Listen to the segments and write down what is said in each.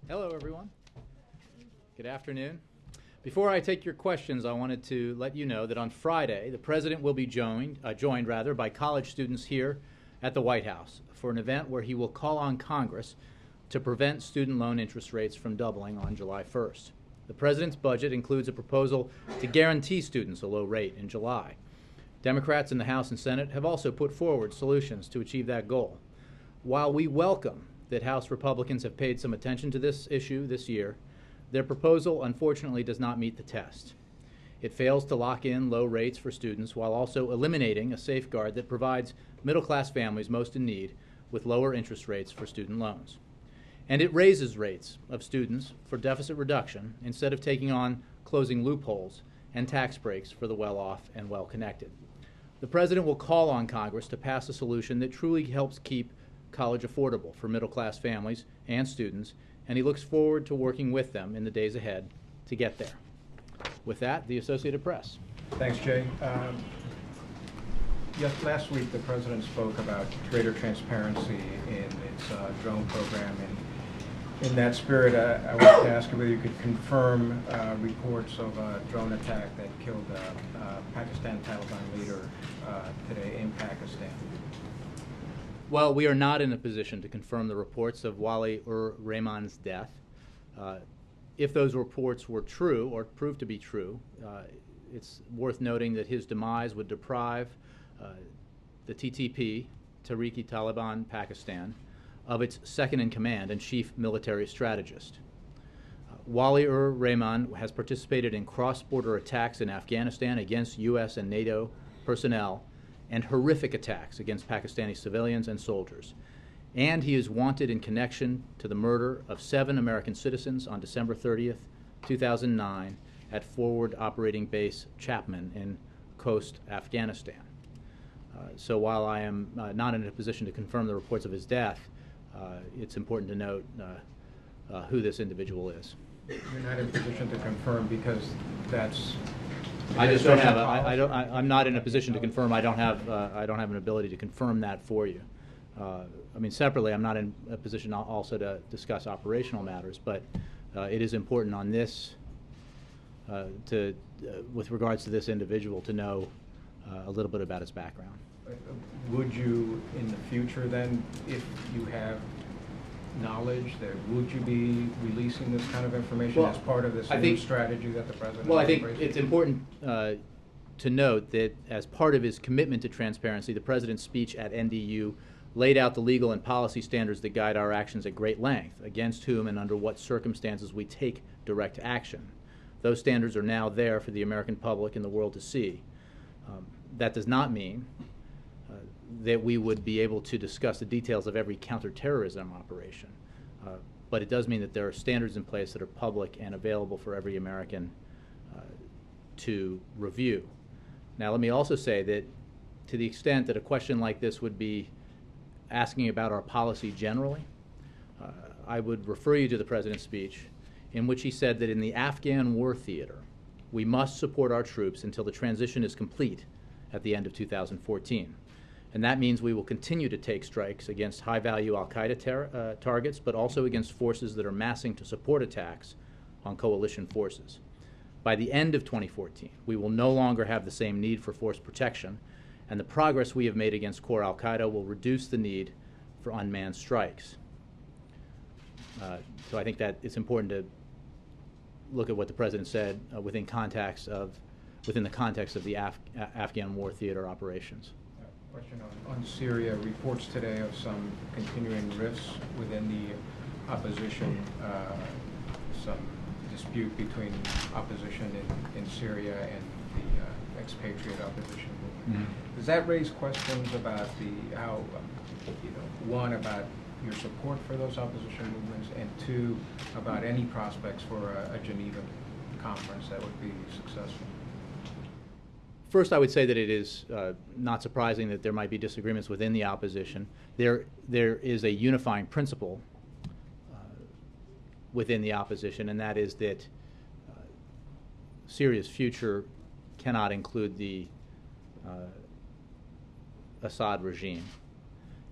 Hello, everyone. Good afternoon. Before I take your questions, I wanted to let you know that on Friday, the President will be joined by college students here at the White House for an event where he will call on Congress to prevent student loan interest rates from doubling on July 1st. The President's budget includes a proposal to guarantee students a low rate in July. Democrats in the House and Senate have also put forward solutions to achieve that goal. While we welcome that House Republicans have paid some attention to this issue this year, their proposal unfortunately does not meet the test. It fails to lock in low rates for students while also eliminating a safeguard that provides middle-class families most in need with lower interest rates for student loans. And it raises rates of students for deficit reduction instead of taking on closing loopholes and tax breaks for the well-off and well-connected. The President will call on Congress to pass a solution that truly helps keep college affordable for middle-class families and students, and he looks forward to working with them in the days ahead to get there. With that, the Associated Press. Thanks, Jay. Yes, last week the President spoke about greater transparency in its drone program, and in that spirit, I wanted to ask you whether you could confirm reports of a drone attack that killed a Pakistan Taliban leader today in Pakistan. Well, we are not in a position to confirm the reports of Wali-ur-Rahman's death. If those reports were true or proved to be true, it's worth noting that his demise would deprive the TTP, Tehrik-i-Taliban Pakistan, of its second-in-command and chief military strategist. Wali-ur-Rahman has participated in cross-border attacks in Afghanistan against U.S. and NATO personnel and horrific attacks against Pakistani civilians and soldiers. And he is wanted in connection to the murder of 7 American citizens on December 30th, 2009 at Forward Operating Base Chapman in Khost, Afghanistan. So while I am not in a position to confirm the reports of his death, it's important to note who this individual is. You're not in a position to confirm because that's... I just don't have. I'm not in a position to confirm. I don't have an ability to confirm that for you. I mean, separately, I'm not in a position also to discuss operational matters, but it is important on this, with regards to this individual, to know a little bit about his background. Would you, in the future, then, if you have knowledge, that would you be releasing this kind of information as part of this new strategy that the President? Well, I think it's important to note that as part of his commitment to transparency, the President's speech at NDU laid out the legal and policy standards that guide our actions at great length, against whom and under what circumstances we take direct action. Those standards are now there for the American public and the world to see. That does not mean that we would be able to discuss the details of every counterterrorism operation. But it does mean that there are standards in place that are public and available for every American to review. Now, let me also say that to the extent that a question like this would be asking about our policy generally, I would refer you to the President's speech in which he said that in the Afghan war theater, we must support our troops until the transition is complete at the end of 2014. And that means we will continue to take strikes against high-value al-Qaeda targets, but also against forces that are massing to support attacks on coalition forces. By the end of 2014, we will no longer have the same need for force protection, and the progress we have made against core al-Qaeda will reduce the need for unmanned strikes. So I think that it's important to look at what the President said within the context of the Afghan war theater operations. Question on Syria. Reports today of some continuing rifts within the opposition, some dispute between opposition in Syria and the expatriate opposition movement. Mm-hmm. Does that raise questions about one, about your support for those opposition movements, and 2, about any prospects for a Geneva conference that would be successful? First, I would say that it is not surprising that there might be disagreements within the opposition. There is a unifying principle within the opposition, and that is that Syria's future cannot include the Assad regime.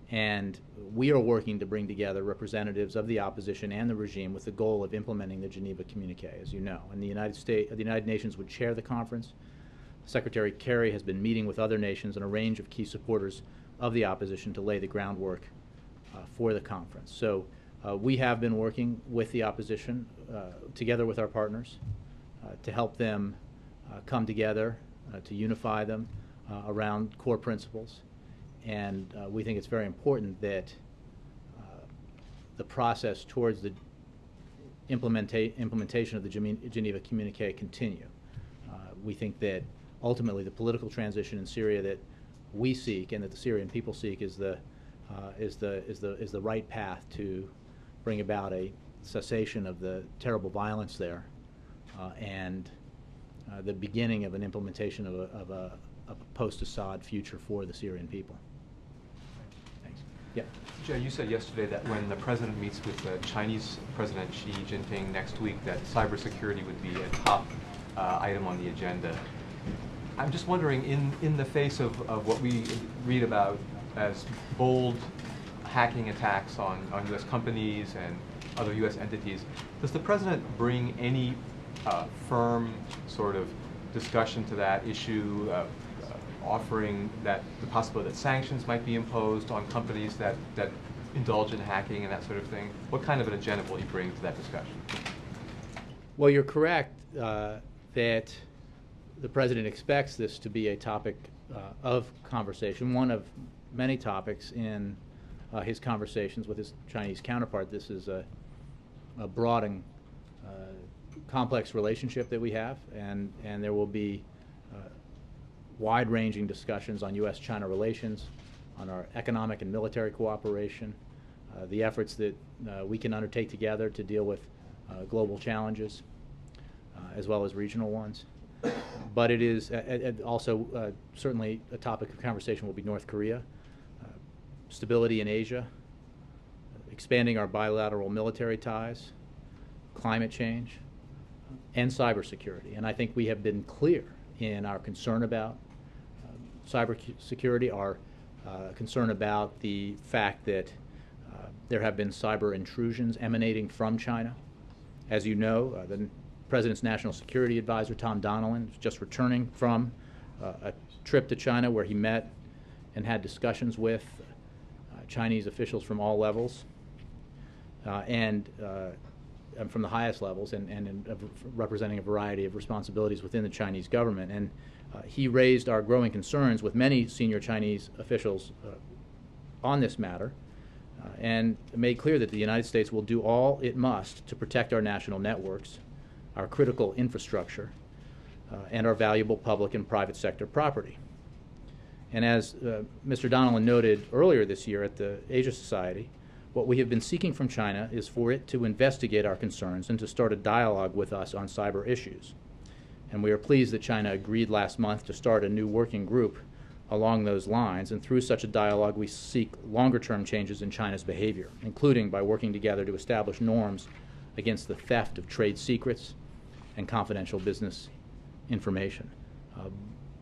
And we are working to bring together representatives of the opposition and the regime with the goal of implementing the Geneva Communique, as you know. And the United Nations would chair the conference. Secretary Kerry has been meeting with other nations and a range of key supporters of the opposition to lay the groundwork for the conference. So we have been working with the opposition, together with our partners, to help them come together, to unify them around core principles. And we think it's very important that the process towards the implementation of the Geneva Communique continue. We think that ultimately the political transition in Syria that we seek and that the Syrian people seek is the right path to bring about a cessation of the terrible violence there and the beginning of an implementation of a post-Assad future for the Syrian people. Thanks. Yeah. Jay, you said yesterday that when the president meets with Chinese President Xi Jinping next week, that cybersecurity would be a top item on the agenda. I'm just wondering, in the face of what we read about as bold hacking attacks on U.S. companies and other U.S. entities, does the president bring any firm sort of discussion to that issue, offering that the possibility that sanctions might be imposed on companies that indulge in hacking and that sort of thing? What kind of an agenda will he bring to that discussion? Well, you're correct that the president expects this to be a topic of conversation, one of many topics in his conversations with his Chinese counterpart. This is a broad and complex relationship that we have, and there will be wide-ranging discussions on U.S.-China relations, on our economic and military cooperation, the efforts that we can undertake together to deal with global challenges, as well as regional ones. But it is also certainly a topic of conversation will be North Korea, stability in Asia, expanding our bilateral military ties, climate change, and cybersecurity. And I think we have been clear in our concern about cybersecurity, our concern about the fact that there have been cyber intrusions emanating from China. As you know, the President's National Security Advisor, Tom Donilon, is just returning from a trip to China where he met and had discussions with Chinese officials from all levels and from the highest levels and representing a variety of responsibilities within the Chinese government. And he raised our growing concerns with many senior Chinese officials on this matter and made clear that the United States will do all it must to protect our national networks, our critical infrastructure, and our valuable public and private sector property. And as Mr. Donilon noted earlier this year at the Asia Society, what we have been seeking from China is for it to investigate our concerns and to start a dialogue with us on cyber issues. And we are pleased that China agreed last month to start a new working group along those lines, and through such a dialogue we seek longer-term changes in China's behavior, including by working together to establish norms against the theft of trade secrets and confidential business information.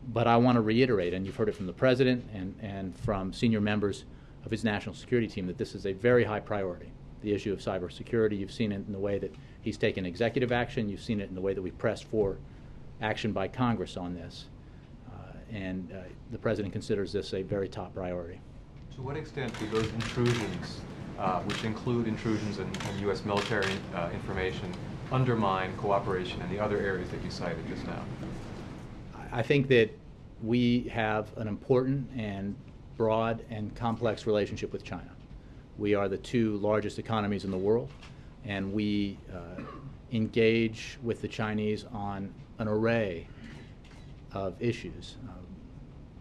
But I want to reiterate, and you've heard it from the President and from senior members of his national security team, that this is a very high priority. The issue of cybersecurity, you've seen it in the way that he's taken executive action, you've seen it in the way that we pressed for action by Congress on this. And the President considers this a very top priority. To what extent do those intrusions, which include intrusions in U.S. military information, undermine cooperation in the other areas that you cited just now? I think that we have an important and broad and complex relationship with China. We are the two largest economies in the world, and we engage with the Chinese on an array of issues,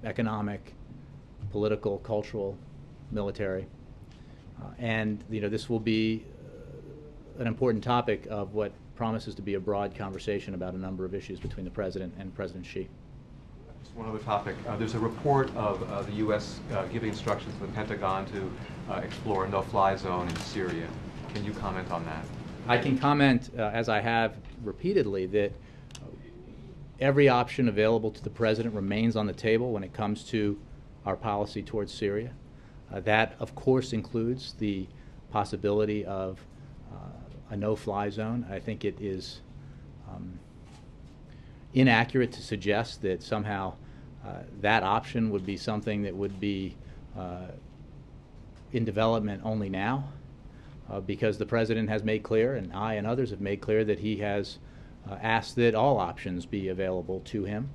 economic, political, cultural, military. And this will be an important topic of what promises to be a broad conversation about a number of issues between the President and President Xi. Just one other topic. There's a report of the U.S. Giving instructions to the Pentagon to explore a no-fly zone in Syria. Can you comment on that? I can comment, as I have repeatedly, that every option available to the President remains on the table when it comes to our policy towards Syria. That, of course, includes the possibility of a no-fly zone. I think it is inaccurate to suggest that somehow that option would be something that would be in development only now, because the President has made clear, and I and others have made clear, that he has asked that all options be available to him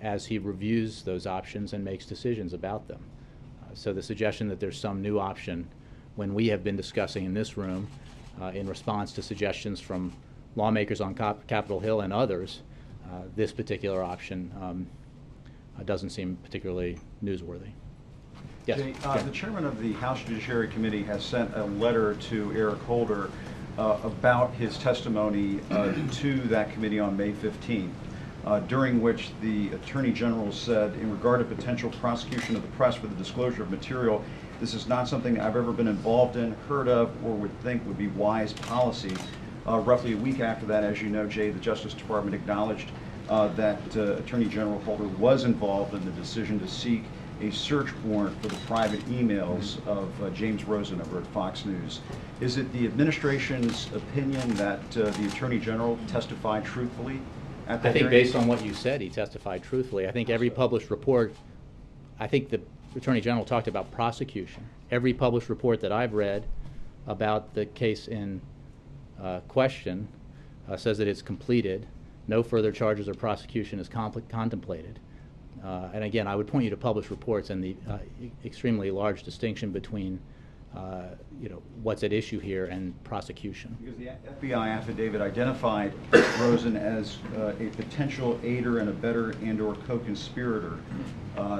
as he reviews those options and makes decisions about them. So the suggestion that there's some new option when we have been discussing in this room in response to suggestions from lawmakers on Capitol Hill and others, this particular option doesn't seem particularly newsworthy. Yes. Jay, the chairman of the House Judiciary Committee has sent a letter to Eric Holder about his testimony to that committee on May 15th, during which the Attorney General said, in regard to potential prosecution of the press for the disclosure of material, this is not something I've ever been involved in, heard of, or would think would be wise policy. Roughly a week after that, as you know, Jay, the Justice Department acknowledged that Attorney General Holder was involved in the decision to seek a search warrant for the private emails of James Rosen over at Fox News. Is it the administration's opinion that the Attorney General testified truthfully at that I think hearing? based on what you said, he testified truthfully. I think every published report, I think the Attorney General talked about prosecution. Every published report that I've read about the case in question says that it's completed. No further charges or prosecution is contemplated. And again, I would point you to published reports and the extremely large distinction between what's at issue here and prosecution. Because the FBI affidavit identified Rosen as a potential aider and abettor and/or co-conspirator.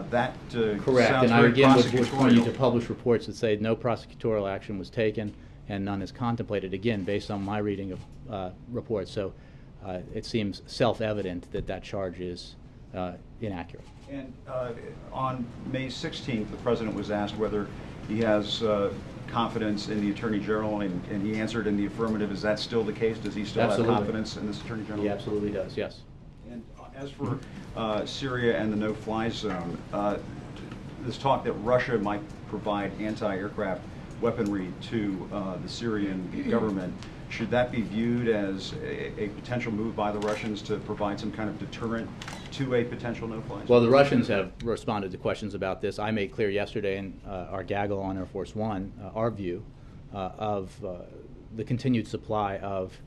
That Correct, sounds and I very again would point you to prosecutorial. published reports that say no prosecutorial action was taken and none is contemplated, again, based on my reading of reports. So it seems self-evident that that charge is inaccurate. And on May 16th, the President was asked whether he has confidence in the Attorney General, and he answered in the affirmative. Is that still the case? Does he still Absolutely. have confidence in this Attorney General? He absolutely does, yes. And as for Syria and the no-fly zone, this talk that Russia might provide anti-aircraft weaponry to the Syrian government, should that be viewed as a potential move by the Russians to provide some kind of deterrent to a potential no-fly zone? Well, the Russians have responded to questions about this. I made clear yesterday in our gaggle on Air Force One our view of the continued supply of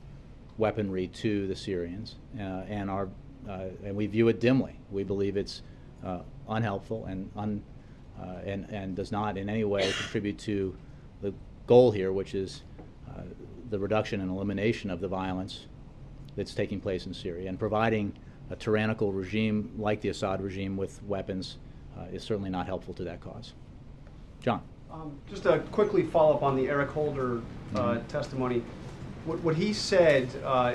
weaponry to the Syrians, and we view it dimly. We believe it's unhelpful and does not in any way contribute to the goal here, which is the reduction and elimination of the violence that's taking place in Syria. And providing a tyrannical regime like the Assad regime with weapons is certainly not helpful to that cause. John. Just to quickly follow up on the Eric Holder testimony. What he said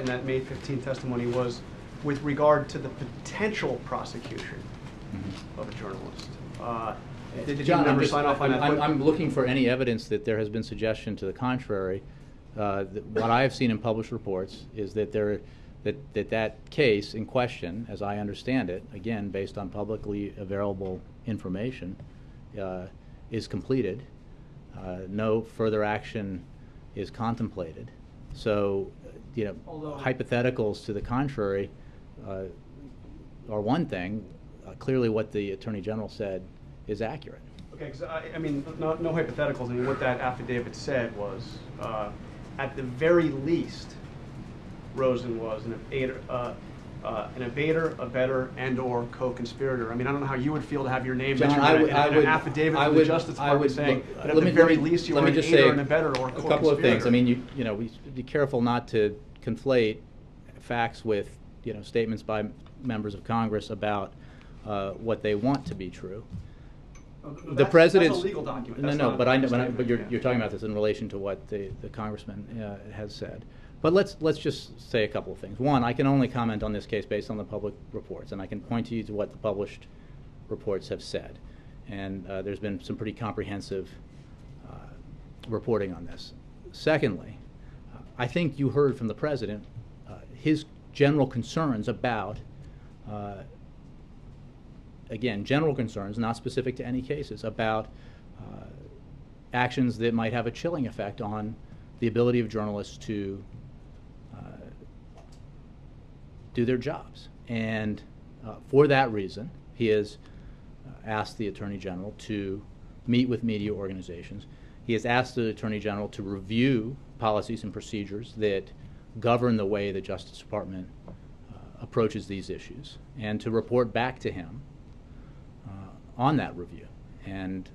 in that May 15th testimony was with regard to the potential prosecution of a journalist. Did John, you ever sign off on that? I'm looking for any evidence that there has been suggestion to the contrary. What I have seen in published reports is that that case in question, as I understand it, again based on publicly available information, is completed. No further action is contemplated. So, hypotheticals to the contrary are one thing. Clearly, what the Attorney General said is accurate. Okay, because I mean, no hypotheticals. I mean, what that affidavit said was, at the very least, Rosen was an abater, abettor, and/or co-conspirator. I mean, I don't know how you would feel to have your name mentioned in an affidavit from the Justice Department saying that at the very least you are an aider, an abettor, or co-conspirator. A couple of things. I mean, we should be careful not to conflate facts with, statements by members of Congress about what they want to be true. The president's that's a legal document. But you're talking about this in relation to what the congressman has said. But let's just say a couple of things. One, I can only comment on this case based on the public reports, and I can point to you to what the published reports have said. And there's been some pretty comprehensive reporting on this. Secondly, I think you heard from the president his general concerns about, again, general concerns, not specific to any cases, about actions that might have a chilling effect on the ability of journalists to do their jobs. And for that reason, he has asked the Attorney General to meet with media organizations. He has asked the Attorney General to review policies and procedures that govern the way the Justice Department approaches these issues, and to report back to him on that review. And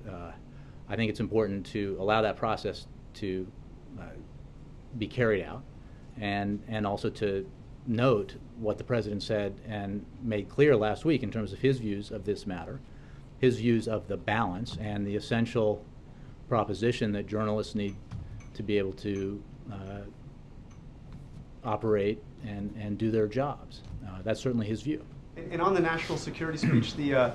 I think it's important to allow that process to be carried out, and also to note what the President said and made clear last week in terms of his views of this matter, his views of the balance and the essential proposition that journalists need to be able to operate and do their jobs. That's certainly his view. And on the national security speech, the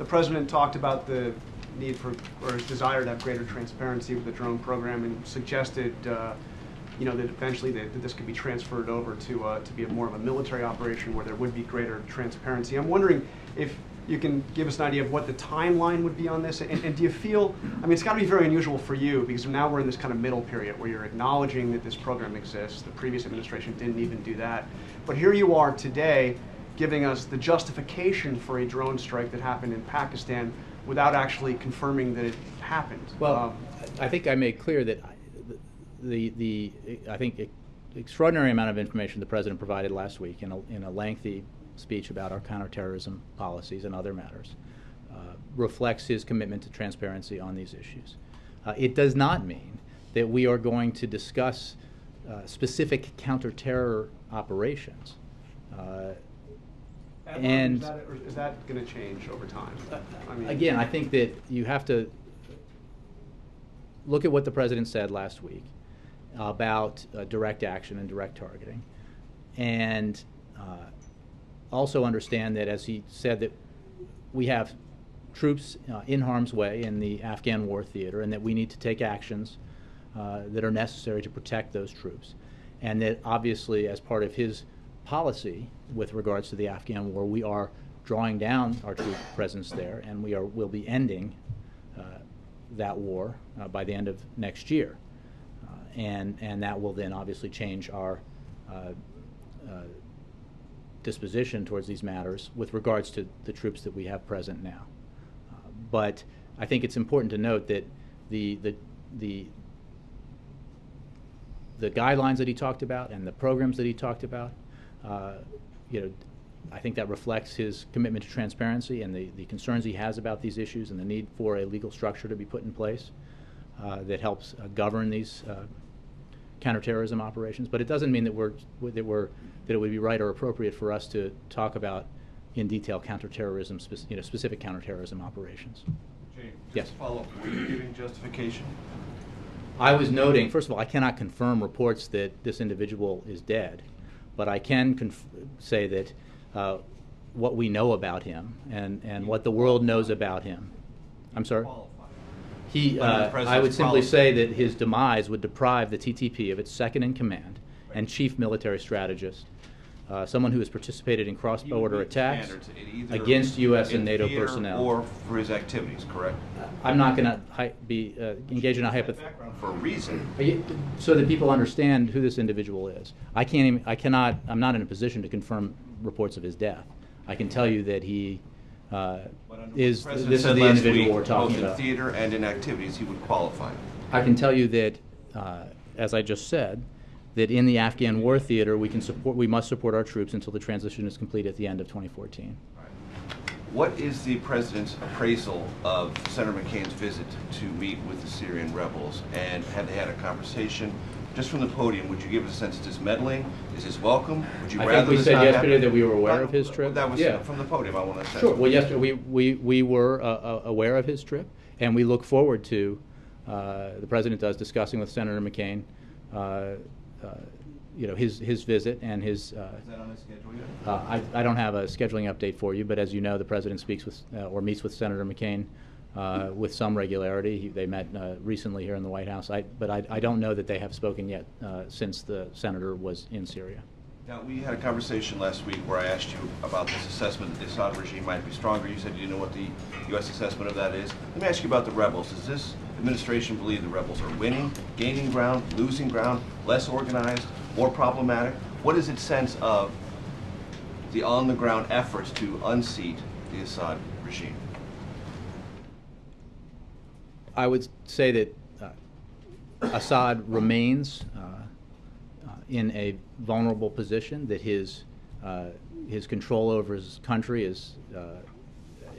President talked about the need for, or his desire to have greater transparency with the drone program, and suggested that eventually that this could be transferred over to be more of a military operation where there would be greater transparency. I'm wondering if you can give us an idea of what the timeline would be on this, and do you feel, I mean, it's got to be very unusual for you, because now we're in this kind of middle period where you're acknowledging that this program exists. The previous administration didn't even do that. But here you are today giving us the justification for a drone strike that happened in Pakistan without actually confirming that it happened. Well, I think I made clear that I think extraordinary amount of information the President provided last week in a lengthy speech about our counterterrorism policies and other matters reflects his commitment to transparency on these issues. It does not mean that we are going to discuss specific counterterror operations. And is that going to change over time? I mean, again, I think that you have to look at what the President said last week about direct action and direct targeting, and also understand that, as he said, that we have troops in harm's way in the Afghan war theater, and that we need to take actions that are necessary to protect those troops. And that obviously, as part of his policy with regards to the Afghan war, we are drawing down our troop presence there, and will be ending that war by the end of next year. And that will then obviously change our disposition towards these matters with regards to the troops that we have present now. But I think it's important to note that the guidelines that he talked about and the programs that he talked about, I think that reflects his commitment to transparency and the concerns he has about these issues and the need for a legal structure to be put in place that helps govern these counterterrorism operations. But it doesn't mean that that it would be right or appropriate for us to talk about in detail counterterrorism, specific counterterrorism operations. Jane, Yes. just follow up. Were you giving justification? I was noting, first of all, I cannot confirm reports that this individual is dead, but I can say that what we know about him and what the world knows about him. I'm sorry? I would simply say that his demise would deprive the TTP of its second in command and chief military strategist, someone who has participated in cross-border attacks against U.S. and NATO personnel. Or for his activities, correct? I'm not going to be engaged in a hypothetical. For a reason. So that people understand who this individual is. I'm not in a position to confirm reports of his death. I can tell you that he this is the individual we're talking about. Both in theater and in activities, he would qualify. I can tell you that, as I just said, that in the Afghan war theater, we must support our troops until the transition is complete at the end of 2014. What is the President's appraisal of Senator McCain's visit to meet with the Syrian rebels? And have they had a conversation? Just from the podium, would you give us a sense, is this meddling? Is this welcome? Would you I rather think we this said not yesterday happen? that we were aware of his trip. That was Yeah. from the podium, I want to say. Sure. Well, yesterday we were aware of his trip, and we look forward to the President does discussing with Senator McCain, his visit and his. Is that on the schedule yet? I don't have a scheduling update for you, but as you know, the President speaks with or meets with Senator McCain with some regularity. They met recently here in the White House. But I don't know that they have spoken yet since the senator was in Syria. Now, we had a conversation last week where I asked you about this assessment that the Assad regime might be stronger. You said you didn't know what the U.S. assessment of that is. Let me ask you about the rebels. Does this administration believe the rebels are winning, gaining ground, losing ground, less organized, more problematic? What is its sense of the on-the-ground efforts to unseat the Assad regime? I would say that Assad remains in a vulnerable position, that his control over his country is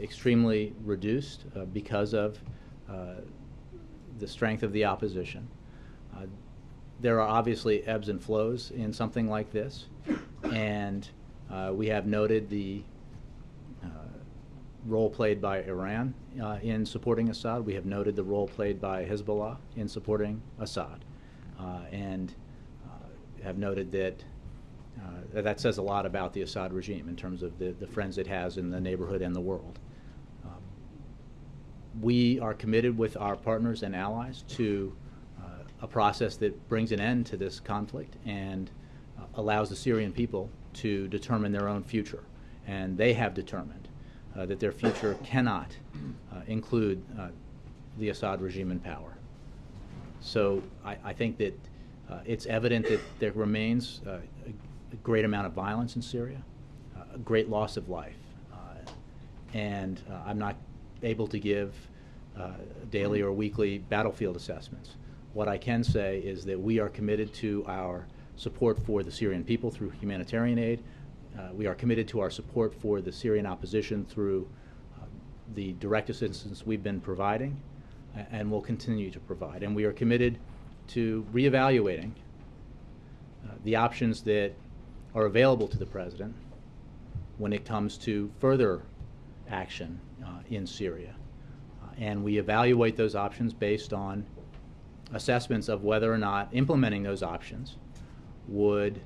extremely reduced because of the strength of the opposition. There are obviously ebbs and flows in something like this, and we have noted the role played by Iran in supporting Assad. We have noted the role played by Hezbollah in supporting Assad, and have noted that that says a lot about the Assad regime in terms of the friends it has in the neighborhood and the world. We are committed with our partners and allies to a process that brings an end to this conflict and allows the Syrian people to determine their own future. And they have determined that their future cannot include the Assad regime in power. So I think that it's evident that there remains a great amount of violence in Syria, a great loss of life, and I'm not able to give daily or weekly battlefield assessments. What I can say is that we are committed to our support for the Syrian people through humanitarian aid. We are committed to our support for the Syrian opposition through the direct assistance we've been providing and will continue to provide. And we are committed to reevaluating the options that are available to the President when it comes to further action in Syria. And we evaluate those options based on assessments of whether or not implementing those options would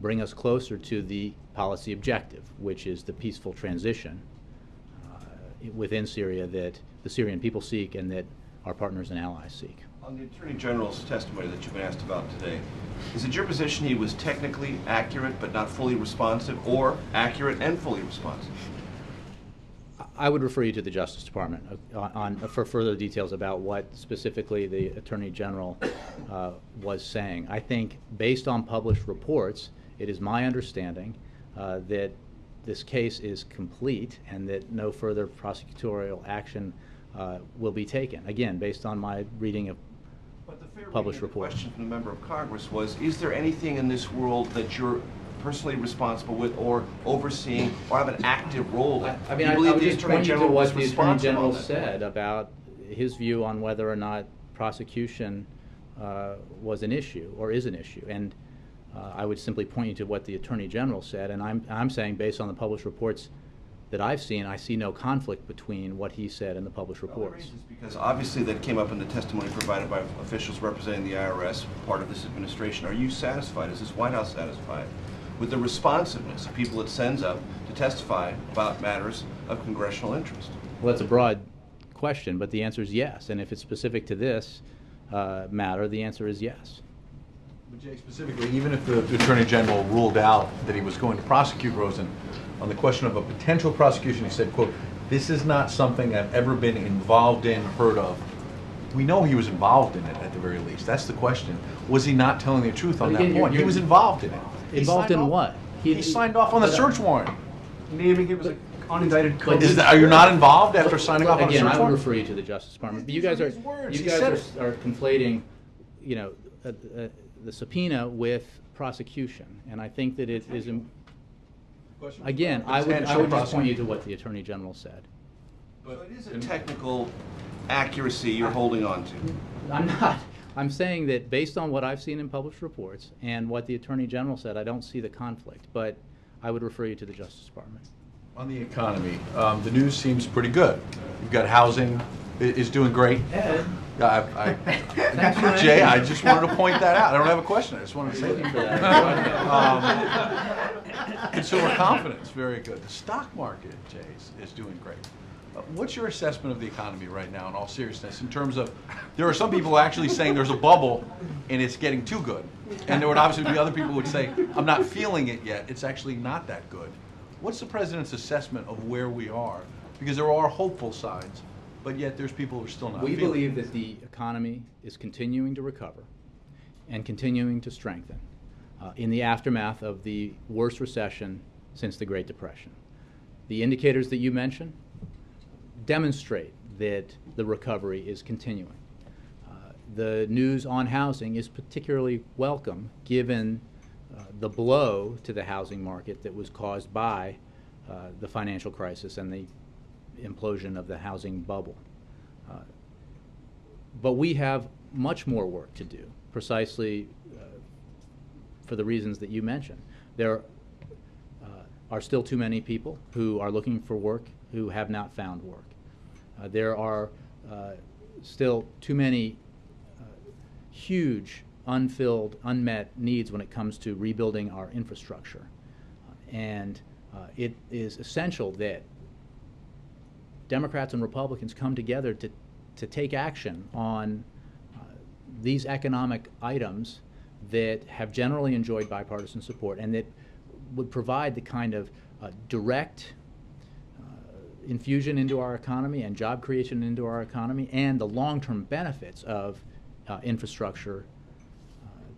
bring us closer to the policy objective, which is the peaceful transition within Syria that the Syrian people seek and that our partners and allies seek. On the Attorney General's testimony that you've been asked about today, is it your position he was technically accurate but not fully responsive, or accurate and fully responsive? I would refer you to the Justice Department for further details about what specifically the Attorney General was saying. I think based on published reports, it is my understanding that this case is complete and that no further prosecutorial action will be taken. Again, based on my reading of published reports. The question from the member of Congress was, is there anything in this world that you're personally responsible with or overseeing or have an active role in? I mean, I would just point you to what the Attorney General said about his view on whether or not prosecution was an issue or is an issue. And I would simply point you to what the Attorney General said, and I'm saying based on the published reports that I've seen, I see no conflict between what he said and the published reports. Because obviously that came up in the testimony provided by officials representing the IRS, part of this administration. Are you satisfied, is this White House satisfied with the responsiveness of people it sends up to testify about matters of congressional interest? Well, that's a broad question, but the answer is yes. And if it's specific to this matter, the answer is yes. But Jay, specifically, even if the Attorney General ruled out that he was going to prosecute Rosen, on the question of a potential prosecution, he said, quote, "This is not something I've ever been involved in, heard of." We know he was involved in it at the very least. That's the question. Was he not telling the truth on that point? He was involved in it. Involved in what? He signed off on the search warrant. Naming him as an unindicted Are you not involved after signing off on a search Again, warrant? I would refer you to the Justice Department. But you guys are conflating, you know, the subpoena with prosecution, and I think that it is. Again, I would just point you to what the Attorney General said. So it is a technical accuracy you're holding on to. I'm not. I'm saying that based on what I've seen in published reports and what the Attorney General said, I don't see the conflict, but I would refer you to the Justice Department. On the economy, the news seems pretty good. You've got housing is doing great. Ed. Jay, I just wanted to point that out. I don't have a question. I just wanted to say that. Consumer confidence, very good. The stock market, Jay, is doing great. What's your assessment of the economy right now, in all seriousness, in terms of, there are some people actually saying there's a bubble and it's getting too good. And there would obviously be other people who would say, I'm not feeling it yet. It's actually not that good. What's the president's assessment of where we are? Because there are hopeful signs, but yet there's people who are still not We feeling believe it. that the economy is continuing to recover and continuing to strengthen in the aftermath of the worst recession since the Great Depression. The indicators that you mentioned demonstrate that the recovery is continuing. The news on housing is particularly welcome given the blow to the housing market that was caused by the financial crisis and the implosion of the housing bubble. But we have much more work to do, precisely for the reasons that you mentioned. There are still too many people who are looking for work who have not found work. There are still too many huge, unfilled, unmet needs when it comes to rebuilding our infrastructure. And it is essential that Democrats and Republicans come together to take action on these economic items that have generally enjoyed bipartisan support and that would provide the kind of direct infusion into our economy and job creation into our economy and the long-term benefits of infrastructure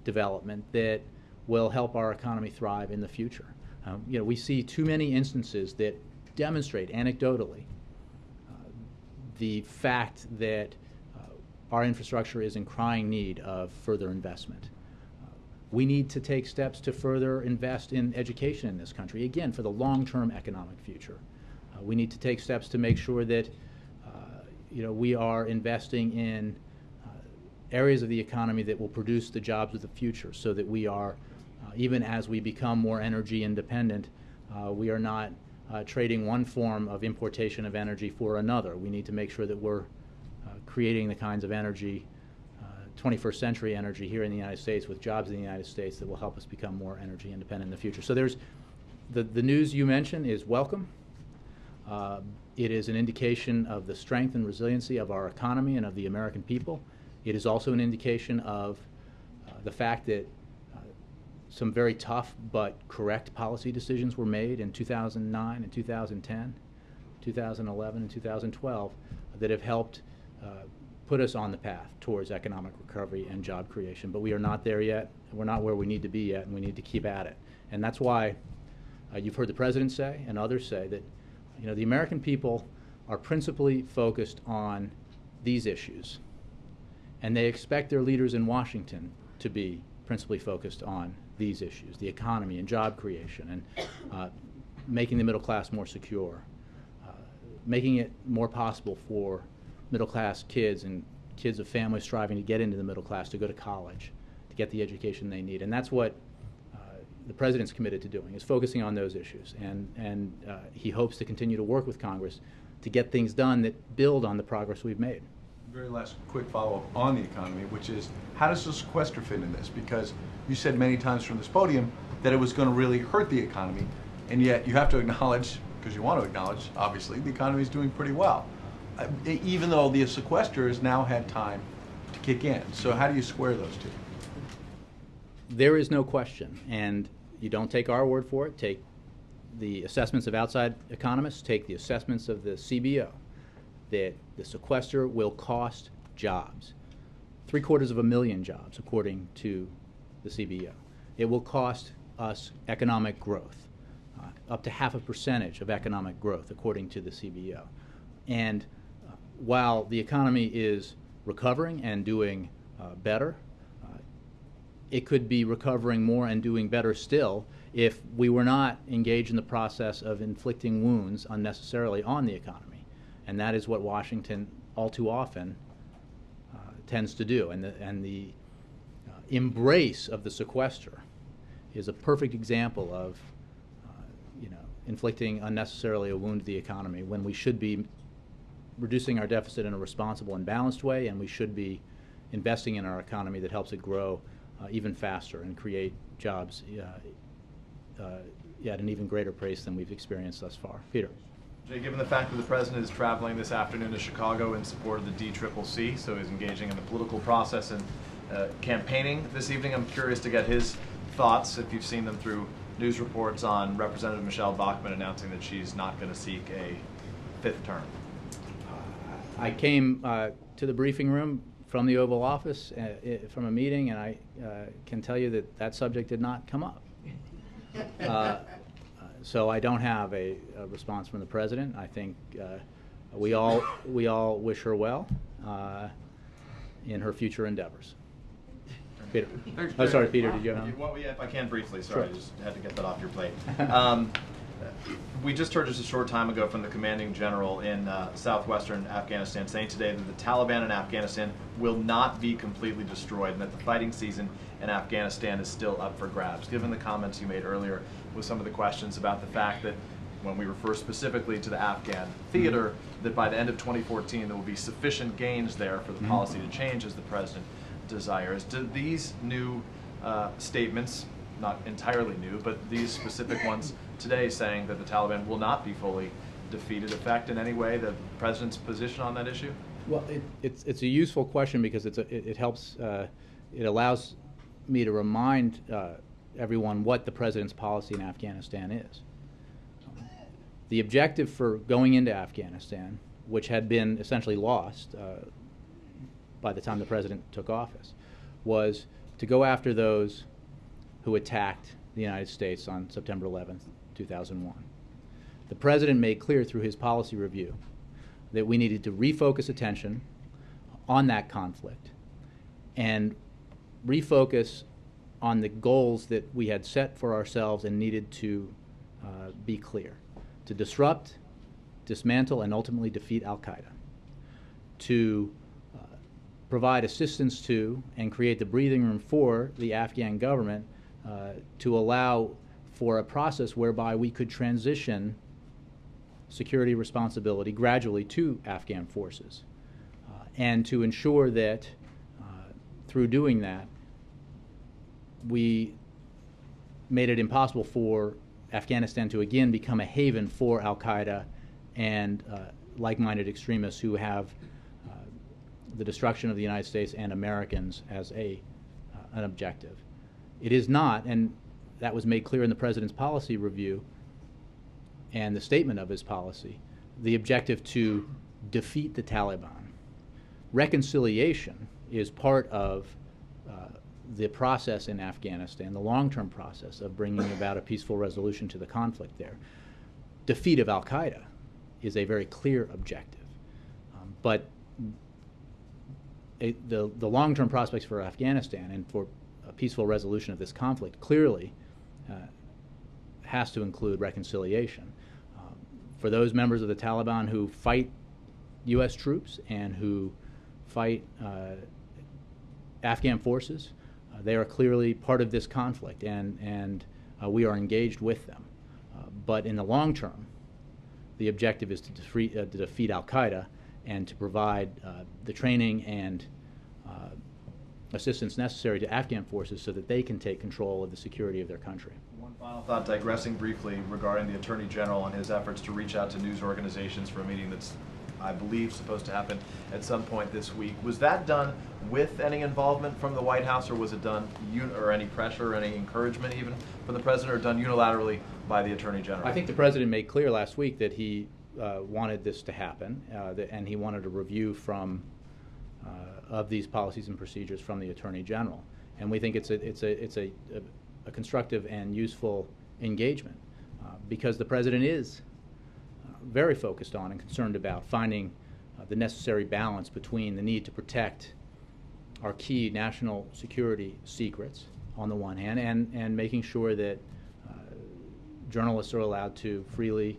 development that will help our economy thrive in the future. We see too many instances that demonstrate anecdotally the fact that our infrastructure is in crying need of further investment. We need to take steps to further invest in education in this country, again, for the long-term economic future. We need to take steps to make sure that we are investing in areas of the economy that will produce the jobs of the future so that we are, even as we become more energy independent, we are not trading one form of importation of energy for another. We need to make sure that we're creating the kinds of energy, 21st century energy here in the United States with jobs in the United States that will help us become more energy independent in the future. So there's the news you mentioned is welcome. It is an indication of the strength and resiliency of our economy and of the American people. It is also an indication of the fact that some very tough but correct policy decisions were made in 2009 and 2010, 2011 and 2012 that have helped put us on the path towards economic recovery and job creation. But we are not there yet. We're not where we need to be yet, and we need to keep at it. And that's why you've heard the President say and others say that the American people are principally focused on these issues, and they expect their leaders in Washington to be principally focused on these issues, the economy and job creation and making the middle class more secure, making it more possible for middle class kids and kids of families striving to get into the middle class to go to college, to get the education they need. And that's what the President's committed to doing, is focusing on those issues. And he hopes to continue to work with Congress to get things done that build on the progress we've made. Very last quick follow-up on the economy, which is, how does the sequester fit in this? Because you said many times from this podium that it was going to really hurt the economy, and yet you have to acknowledge, because you want to acknowledge, obviously, the economy is doing pretty well, even though the sequester has now had time to kick in. So how do you square those two? There is no question, and you don't take our word for it. Take the assessments of outside economists, take the assessments of the CBO, that the sequester will cost jobs, 750,000 jobs, according to the CBO. It will cost us economic growth, up to 0.5% of economic growth, according to the CBO. And while the economy is recovering and doing better, it could be recovering more and doing better still if we were not engaged in the process of inflicting wounds unnecessarily on the economy. And that is what Washington all too often tends to do. And the embrace of the sequester is a perfect example of inflicting unnecessarily a wound to the economy when we should be reducing our deficit in a responsible and balanced way, and we should be investing in our economy that helps it grow even faster and create jobs at an even greater pace than we've experienced thus far. Peter. Jay, given the fact that the President is traveling this afternoon to Chicago in support of the DCCC, so he's engaging in the political process in campaigning this evening. I'm curious to get his thoughts, if you've seen them through news reports, on Representative Michelle Bachmann announcing that she's not going to seek a 5th term. I came to the briefing room from the Oval Office from a meeting, and I can tell you that that subject did not come up. So I don't have a response from the president. I think we all wish her well in her future endeavors. Peter. Oh, sorry, Peter, did you have Well, yeah, if I can briefly, sorry, Sure. I just had to get that off your plate. We just heard just a short time ago from the commanding general in southwestern Afghanistan saying today that the Taliban in Afghanistan will not be completely destroyed and that the fighting season in Afghanistan is still up for grabs. Given the comments you made earlier with some of the questions about the fact that when we refer specifically to the Afghan theater, that by the end of 2014 there will be sufficient gains there for the policy to change as the president desires. Do these new statements, not entirely new, but these specific ones today saying that the Taliban will not be fully defeated, affect in any way the president's position on that issue? Well, it's a useful question because it helps, it allows me to remind everyone what the president's policy in Afghanistan is. The objective for going into Afghanistan, which had been essentially lost by the time the president took office, was to go after those who attacked the United States on September 11th, 2001. The president made clear through his policy review that we needed to refocus attention on that conflict and refocus on the goals that we had set for ourselves and needed to be clear: to disrupt, dismantle, and ultimately defeat al-Qaeda, to provide assistance to and create the breathing room for the Afghan government to allow for a process whereby we could transition security responsibility gradually to Afghan forces, and to ensure that through doing that we made it impossible for Afghanistan to again become a haven for al-Qaeda and like-minded extremists who have the destruction of the United States and Americans as an objective. It is not, and that was made clear in the president's policy review and the statement of his policy, the objective to defeat the Taliban. Reconciliation is part of the process in Afghanistan, the long-term process of bringing about a peaceful resolution to the conflict there. Defeat of al-Qaeda is a very clear objective, but the long-term prospects for Afghanistan and for a peaceful resolution of this conflict clearly has to include reconciliation. For those members of the Taliban who fight U.S. troops and who fight Afghan forces, they are clearly part of this conflict, and we are engaged with them. But in the long term, the objective is to defeat al-Qaeda and to provide the training and assistance necessary to Afghan forces so that they can take control of the security of their country. One final thought, digressing briefly regarding the Attorney General and his efforts to reach out to news organizations for a meeting that's, I believe, supposed to happen at some point this week. Was that done with any involvement from the White House, or was it done, or any pressure, or any encouragement even from the President, or done unilaterally by the Attorney General? I think the President made clear last week that he wanted this to happen, and he wanted a review of these policies and procedures from the Attorney General. And we think it's a constructive and useful engagement because the President is very focused on and concerned about finding the necessary balance between the need to protect our key national security secrets on the one hand and making sure that journalists are allowed to freely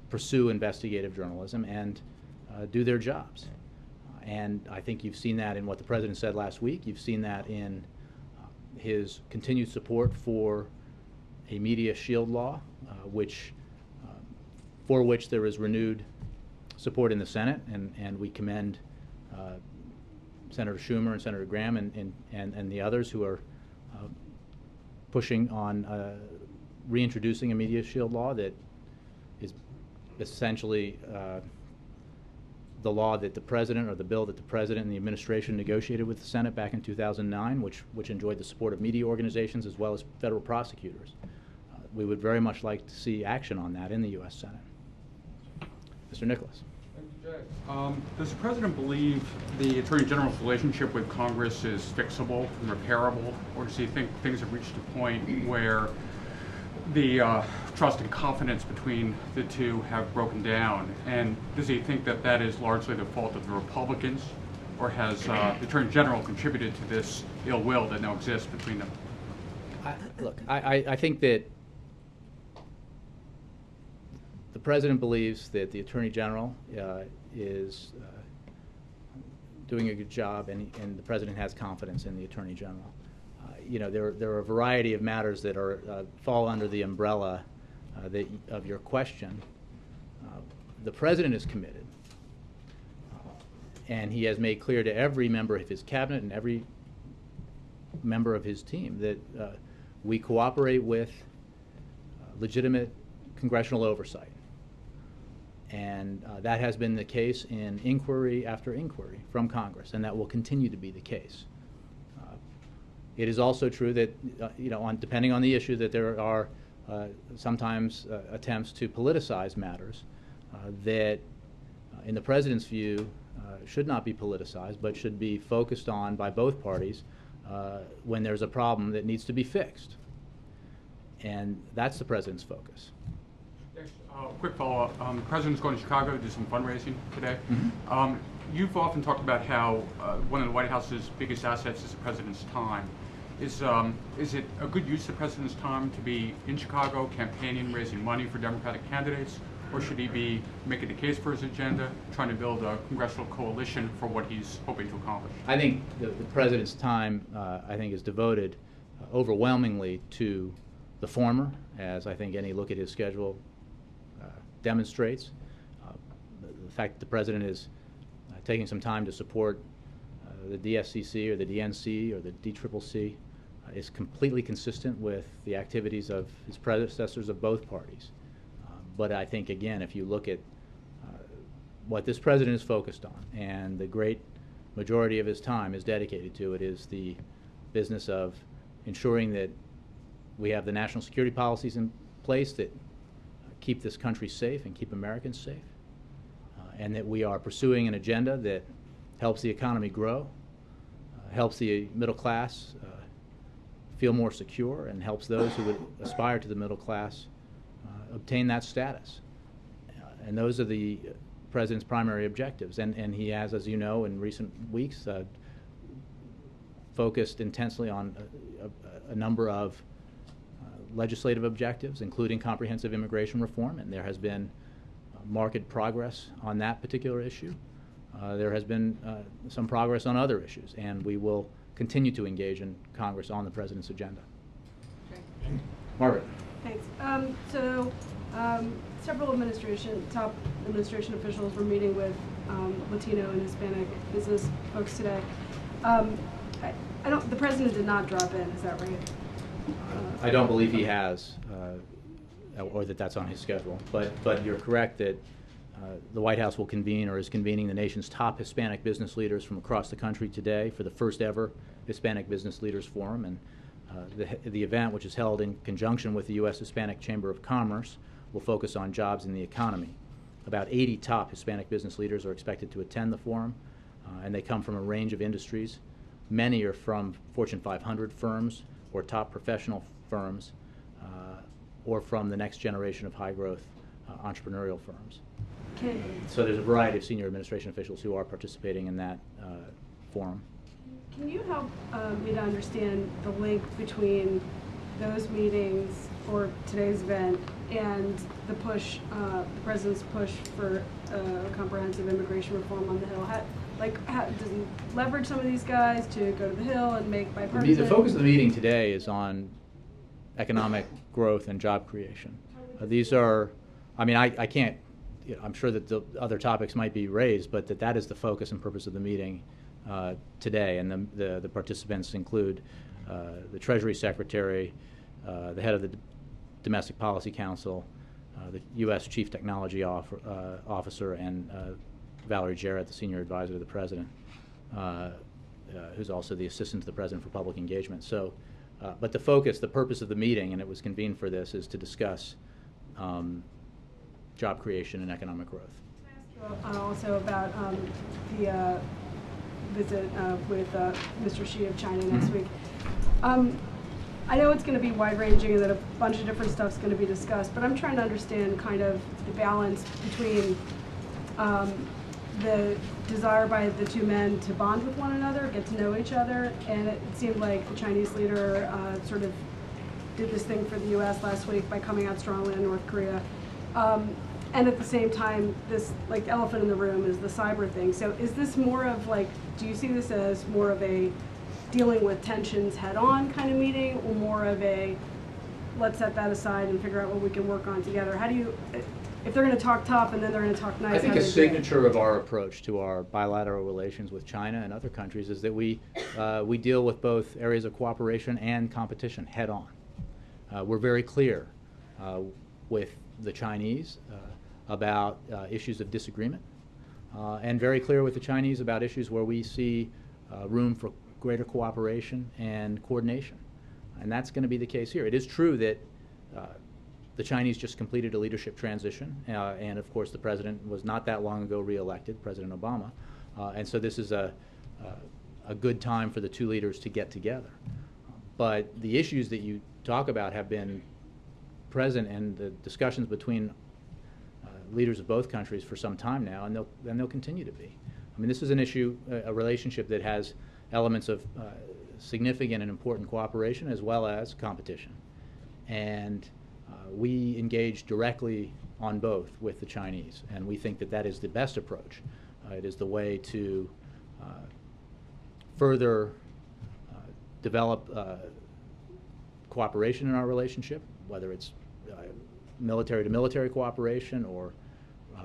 pursue investigative journalism and do their jobs. And I think you've seen that in what the President said last week. You've seen that in his continued support for a media shield law, for which there is renewed support in the Senate, and we commend Senator Schumer and Senator Graham and the others who are pushing on reintroducing a media shield law that is essentially the law that the president, or the bill that the president and the administration negotiated with the Senate back in 2009, which enjoyed the support of media organizations as well as federal prosecutors. We would very much like to see action on that in the U.S. Senate. Mr. Nicholas. Thank you, Jay. Does the President believe the Attorney General's relationship with Congress is fixable and repairable, or does he think things have reached a point where the trust and confidence between the two have broken down? And does he think that that is largely the fault of the Republicans, or has the Attorney General contributed to this ill will that now exists between them? Look, I think that the President believes that the Attorney General is doing a good job, and the President has confidence in the Attorney General. You know, there are a variety of matters that fall under the umbrella of your question. The President is committed, and he has made clear to every member of his cabinet and every member of his team that we cooperate with legitimate congressional oversight. And that has been the case in inquiry after inquiry from Congress, and that will continue to be the case. It is also true that, you know, depending on the issue, that there are sometimes attempts to politicize matters that, in the President's view, should not be politicized, but should be focused on by both parties when there's a problem that needs to be fixed. And that's the President's focus. Quick follow-up. The President's going to Chicago to do some fundraising today. Mm-hmm. You've often talked about how one of the White House's biggest assets is the President's time. Is it a good use of the President's time to be in Chicago campaigning, raising money for Democratic candidates, or should he be making the case for his agenda, trying to build a congressional coalition for what he's hoping to accomplish? I think the President's time, I think, is devoted overwhelmingly to the former, as I think any look at his schedule demonstrates. The fact that the President is taking some time to support the DSCC or the DNC or the DCCC is completely consistent with the activities of his predecessors of both parties. But I think, again, if you look at what this President is focused on, and the great majority of his time is dedicated to, it is the business of ensuring that we have the national security policies in place that keep this country safe and keep Americans safe, and that we are pursuing an agenda that helps the economy grow, helps the middle class feel more secure, and helps those who would aspire to the middle class obtain that status. And those are the President's primary objectives. And he has, as you know, in recent weeks, focused intensely on a number of legislative objectives, including comprehensive immigration reform, and there has been marked progress on that particular issue. There has been some progress on other issues, and we will continue to engage in Congress on the President's agenda. Okay. Margaret. Thanks. Several top administration officials were meeting with Latino and Hispanic business folks today. The President did not drop in, is that right? I don't believe he has, or that that's on his schedule. But you're correct that the White House will convene, or is convening, the nation's top Hispanic business leaders from across the country today for the first ever Hispanic Business Leaders Forum. And the event, which is held in conjunction with the U.S. Hispanic Chamber of Commerce, will focus on jobs in the economy. About 80 top Hispanic business leaders are expected to attend the forum, and they come from a range of industries. Many are from Fortune 500 firms or top professional firms, or from the next generation of high-growth entrepreneurial firms. So there's a variety of senior administration officials who are participating in that forum. Can you help me to understand the link between those meetings or today's event and the push, the President's push for comprehensive immigration reform on the Hill? Does he leverage some of these guys to go to the Hill and make bipartisan? The focus of the meeting today is on economic growth and job creation. These are, I mean, I can't, I'm sure that the other topics might be raised, but that is the focus and purpose of the meeting today. And the participants include the Treasury Secretary, the head of the Domestic Policy Council, the U.S. Chief Technology Officer, and Valerie Jarrett, the senior advisor to the president, who's also the assistant to the president for public engagement. So, but the focus, the purpose of the meeting, and it was convened for this, is to discuss job creation and economic growth. Can I ask you also about the visit with Mr. Xi of China next week? I know it's going to be wide-ranging and that a bunch of different stuff's going to be discussed, but I'm trying to understand kind of the balance between the desire by the two men to bond with one another, get to know each other, and it seemed like the Chinese leader sort of did this thing for the U.S. last week by coming out strongly on North Korea. And at the same time, this like elephant in the room is the cyber thing. So is this more of like, do you see this as more of a dealing with tensions head-on kind of meeting, or more of a let's set that aside and figure out what we can work on together? How do you, if they're going to talk tough and then they're going to talk nice? I think how a do they do it? signature of our approach to our bilateral relations with China and other countries is that we deal with both areas of cooperation and competition head-on. We're very clear with the Chinese about issues of disagreement, and very clear with the Chinese about issues where we see room for greater cooperation and coordination. And that's going to be the case here. It is true that the Chinese just completed a leadership transition, and of course the president was not that long ago re-elected, President Obama, and so this is a good time for the two leaders to get together. But the issues that you talk about have been present in the discussions between leaders of both countries for some time now, and they'll continue to be. I mean, this is an issue, a relationship that has elements of significant and important cooperation as well as competition. And we engage directly on both with the Chinese, and we think that that is the best approach. It is the way to further develop cooperation in our relationship, whether it's military to military cooperation or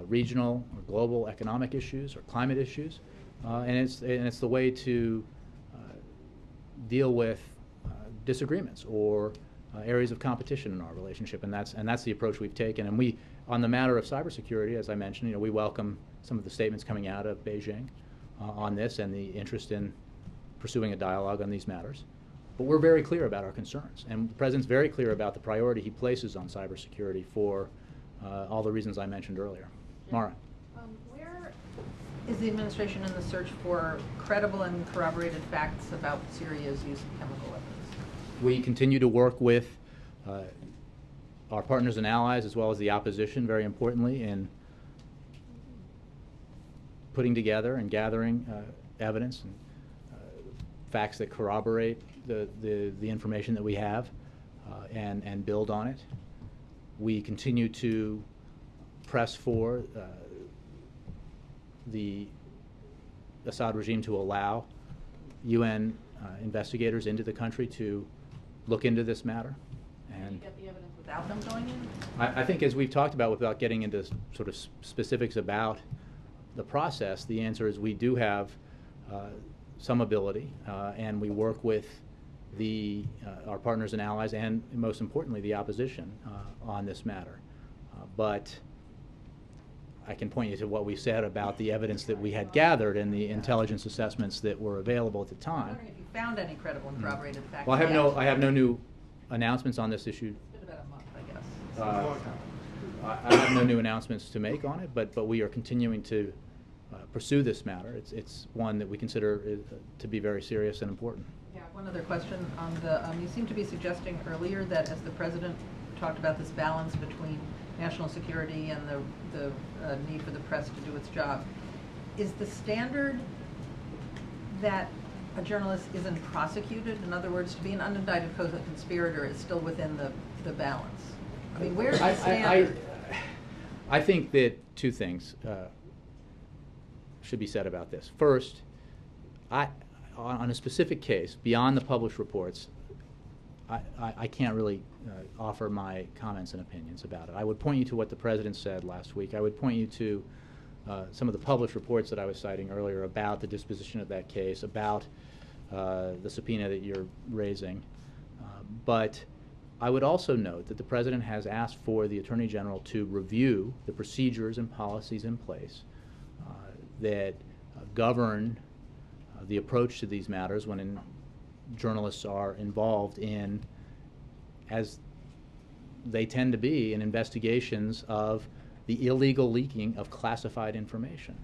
regional or global economic issues or climate issues, and it's the way to deal with disagreements or areas of competition in our relationship, and that's the approach we've taken. And we, on the matter of cybersecurity, as I mentioned, we welcome some of the statements coming out of Beijing on this and the interest in pursuing a dialogue on these matters. But we're very clear about our concerns, and the President's very clear about the priority he places on cybersecurity for all the reasons I mentioned earlier. Mara. Where is the administration in the search for credible and corroborated facts about Syria's use of chemical weapons? We continue to work with our partners and allies as well as the opposition, very importantly, in putting together and gathering evidence and facts that corroborate the information that we have and build on it. We continue to press for the Assad regime to allow UN investigators into the country to look into this matter. Can you get the evidence without them going in? I think, as we've talked about, without getting into sort of specifics about the process, the answer is we do have some ability, and we work with our partners and allies, and most importantly, the opposition on this matter. But I can point you to what we said about the evidence that we had gathered and the intelligence assessments that were available at the I'm time. wondering if you found any credible and corroborated facts. Well, yet. I have no new announcements on this issue. It's been about a month, I guess. I have no new announcements to make on it, but we are continuing to pursue this matter. It's one that we consider to be very serious and important. Yeah, one other question on the, you seem to be suggesting earlier that as the President talked about this balance between national security and the need for the press to do its job, is the standard that a journalist isn't prosecuted? In other words, to be an unindicted co-conspirator is still within the balance. I mean, where's the standard? I think that two things should be said about this. First, on a specific case, beyond the published reports, I can't really offer my comments and opinions about it. I would point you to what the President said last week. I would point you to some of the published reports that I was citing earlier about the disposition of that case, about the subpoena that you're raising. But I would also note that the President has asked for the Attorney General to review the procedures and policies in place that govern the approach to these matters when journalists are involved in, as they tend to be, in investigations of the illegal leaking of classified information.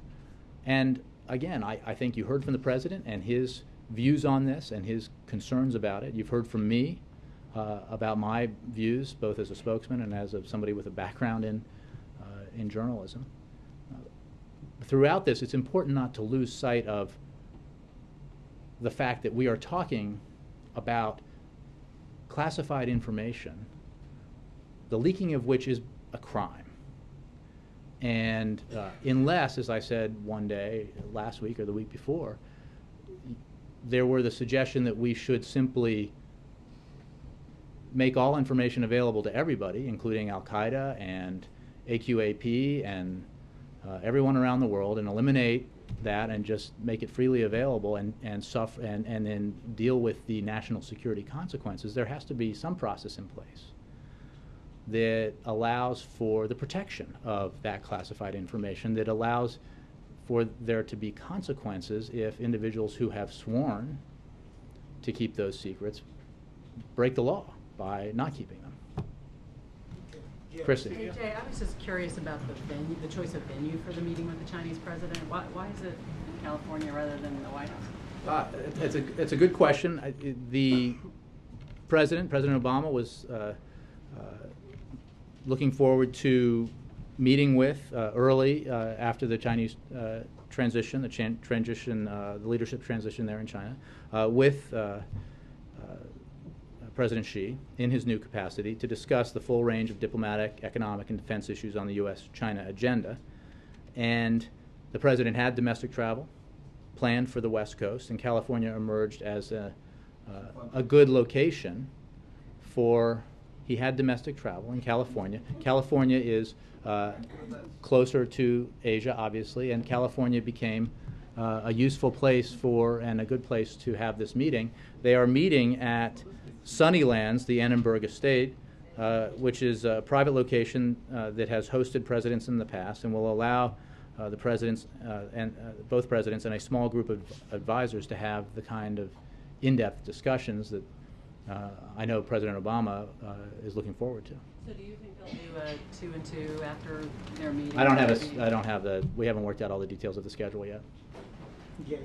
And again, I think you heard from the President and his views on this and his concerns about it. You've heard from me about my views, both as a spokesman and as somebody with a background in journalism. Throughout this, it's important not to lose sight of the fact that we are talking about classified information, the leaking of which is a crime. And unless, as I said one day, last week or the week before, there were the suggestion that we should simply make all information available to everybody, including Al-Qaeda and AQAP and everyone around the world, and eliminate that and just make it freely available and then deal with the national security consequences, there has to be some process in place that allows for the protection of that classified information, that allows for there to be consequences if individuals who have sworn to keep those secrets break the law by not keeping them. Chrissy. Hey, Jay, I was just curious about the venue, the choice of venue for the meeting with the Chinese president. Why is it in California rather than the White House? It's a good question. The President Obama, was looking forward to meeting with early after the Chinese transition, the leadership transition there in China, with President Xi in his new capacity to discuss the full range of diplomatic, economic, and defense issues on the U.S.-China agenda. And the President had domestic travel planned for the West Coast, and California emerged as a good location for. He had domestic travel in California. California is closer to Asia, obviously, and California became a useful place for and a good place to have this meeting. They are meeting at Sunnylands, the Annenberg Estate, which is a private location that has hosted presidents in the past and will allow the presidents and both presidents and a small group of advisors to have the kind of in-depth discussions that I know President Obama is looking forward to. So do you think they'll do a 2 and 2 after their meeting? I don't have we haven't worked out all the details of the schedule yet. Yeah.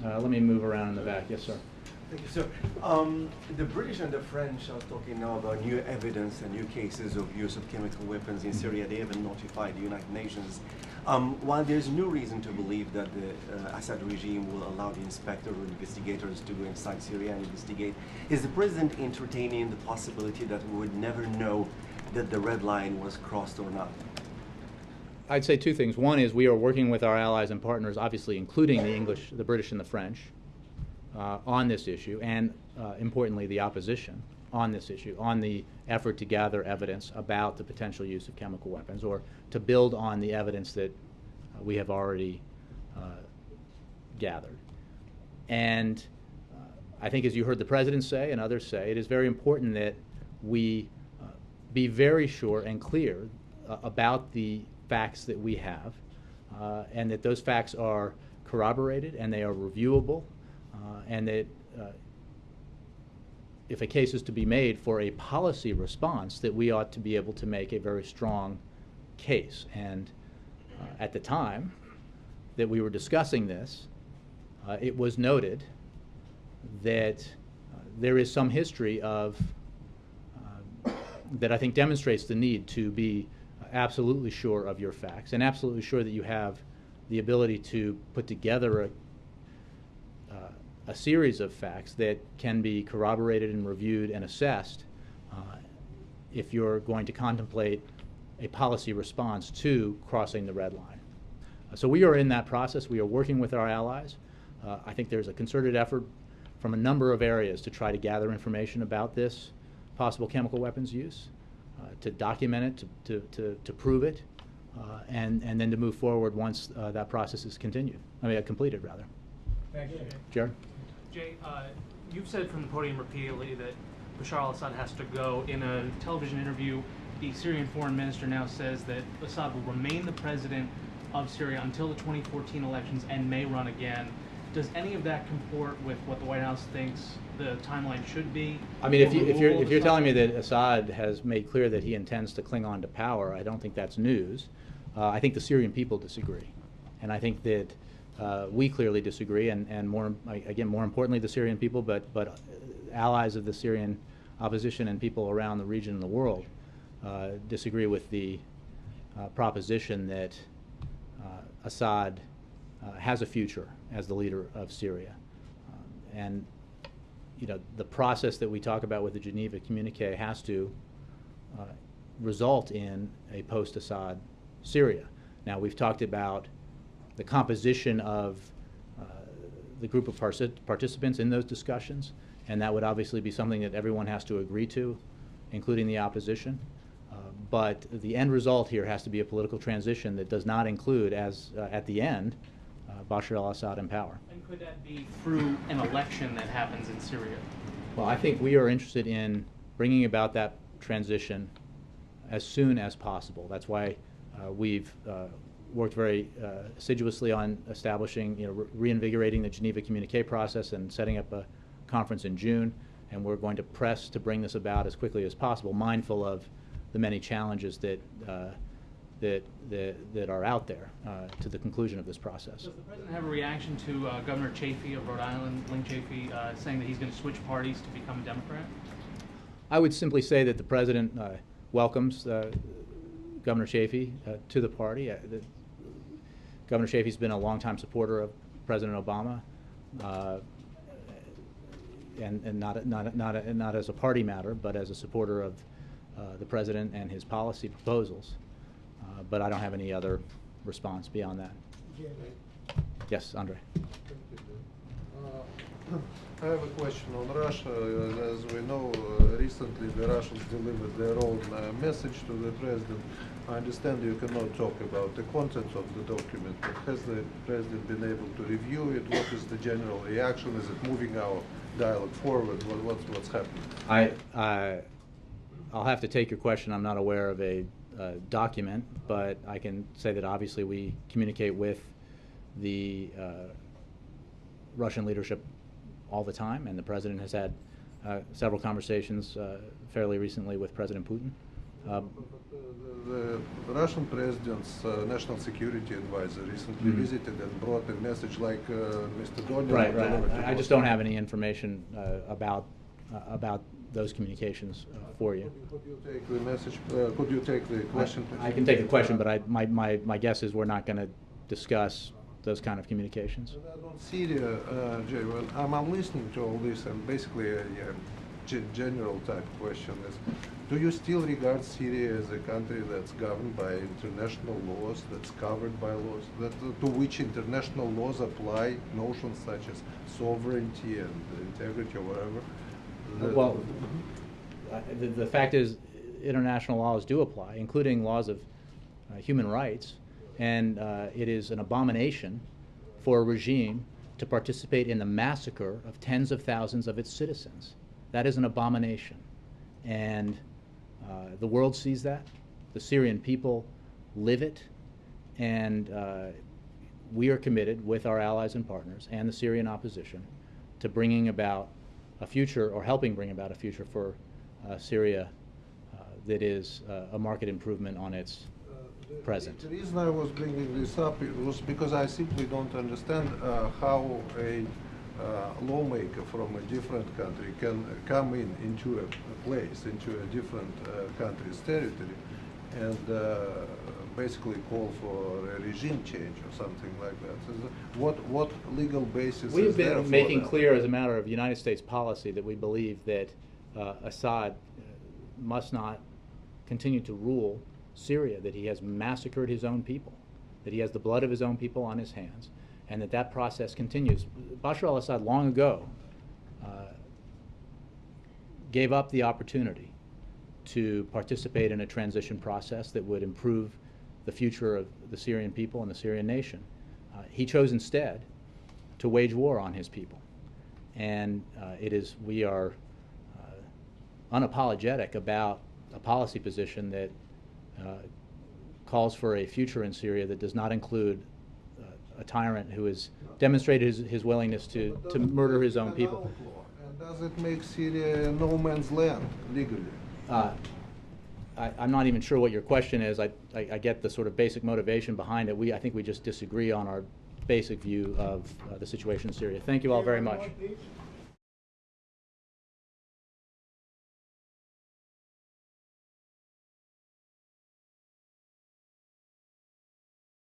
Let me move around in the back. Yes, sir. Thank you, sir. The British and the French are talking now about new evidence and new cases of use of chemical weapons in Syria. They haven't notified the United Nations. While there's no reason to believe that the Assad regime will allow the inspector or investigators to go inside Syria and investigate, is the president entertaining the possibility that we would never know that the red line was crossed or not? I'd say two things. One is we are working with our allies and partners, obviously including the English, the British, and the French, on this issue, and importantly, the opposition on this issue, on the effort to gather evidence about the potential use of chemical weapons, or to build on the evidence that we have already gathered. And I think, as you heard the President say and others say, it is very important that we be very sure and clear about the facts that we have, and that those facts are corroborated and they are reviewable, and that if a case is to be made for a policy response, that we ought to be able to make a very strong case. And at the time that we were discussing this, it was noted that there is some history of that I think demonstrates the need to be absolutely sure of your facts and absolutely sure that you have the ability to put together a series of facts that can be corroborated and reviewed and assessed if you're going to contemplate a policy response to crossing the red line. So we are in that process. We are working with our allies. I think there's a concerted effort from a number of areas to try to gather information about this possible chemical weapons use, to document it, to prove it, and then to move forward once that process is completed, rather. Thank you. Jared? Jay, you've said from the podium repeatedly that Bashar al-Assad has to go. In a television interview, the Syrian foreign minister now says that Assad will remain the president of Syria until the 2014 elections and may run again. Does any of that comport with what the White House thinks the timeline should be? I mean, if Removal of you're telling me Assad? that Assad has made clear that he intends to cling on to power, I don't think that's news. I think the Syrian people disagree, and I think that we clearly disagree, and more importantly, the Syrian people, but allies of the Syrian opposition and people around the region and the world disagree with the proposition that Assad has a future as the leader of Syria. And the process that we talk about with the Geneva Communique has to result in a post-Assad Syria. Now, we've talked about the composition of the group of participants in those discussions, and that would obviously be something that everyone has to agree to, including the opposition. But the end result here has to be a political transition that does not include, as at the end, Bashar al-Assad in power. And could that be through an election that happens in Syria? Well, I think we are interested in bringing about that transition as soon as possible. That's why we've worked very assiduously on establishing, reinvigorating the Geneva Communique process and setting up a conference in June. And we're going to press to bring this about as quickly as possible, mindful of the many challenges that are out there to the conclusion of this process. Does the president have a reaction to Governor Chafee of Rhode Island, Lynn Chafee, saying that he's going to switch parties to become a Democrat? I would simply say that the president welcomes Governor Chafee to the party. Governor Chafee's been a longtime supporter of President Obama, and not as a party matter, but as a supporter of the president and his policy proposals. But I don't have any other response beyond that. Yes, Andre. I have a question on Russia. As we know, recently the Russians delivered their own message to the president. I understand you cannot talk about the contents of the document, but has the president been able to review it? What is the general reaction? Is it moving our dialogue forward? What's happening? I'll have to take your question. I'm not aware of a document, but I can say that obviously we communicate with the Russian leadership all the time, and the president has had several conversations fairly recently with President Putin. The Russian president's national security advisor recently visited and brought a message like Mr. Donald. Right. I just don't have any information about those communications for you. Could you take the message? Could you take the question? I can take the question, but my guess is we're not going to discuss those kind of communications. On Syria, Jay, well, I'm listening to all this, and basically a general type question is, do you still regard Syria as a country that's governed by international laws, that's covered by laws, to which international laws apply notions such as sovereignty and integrity or whatever? Well, the fact is international laws do apply, including laws of human rights, and it is an abomination for a regime to participate in the massacre of tens of thousands of its citizens. That is an abomination. And the world sees that. The Syrian people live it. And we are committed with our allies and partners and the Syrian opposition to bringing about a future, or helping bring about a future for Syria that is a marked improvement on its present. The reason I was bringing this up was because I simply don't understand how a lawmaker from a different country can come into a place, into a different country's territory, and basically call for a regime change or something like that. What legal basis We've is there been for making that? clear as a matter of United States policy that we believe that Assad must not continue to rule Syria, that he has massacred his own people, that he has the blood of his own people on his hands, and that process continues. Bashar al-Assad long ago gave up the opportunity to participate in a transition process that would improve the future of the Syrian people and the Syrian nation. He chose instead to wage war on his people. And we are unapologetic about a policy position that calls for a future in Syria that does not include a tyrant who has demonstrated his willingness to murder his own people. And does it make Syria no man's land legally? I'm not even sure what your question is. I get the sort of basic motivation behind it. I think we just disagree on our basic view of the situation in Syria. Thank you all very much.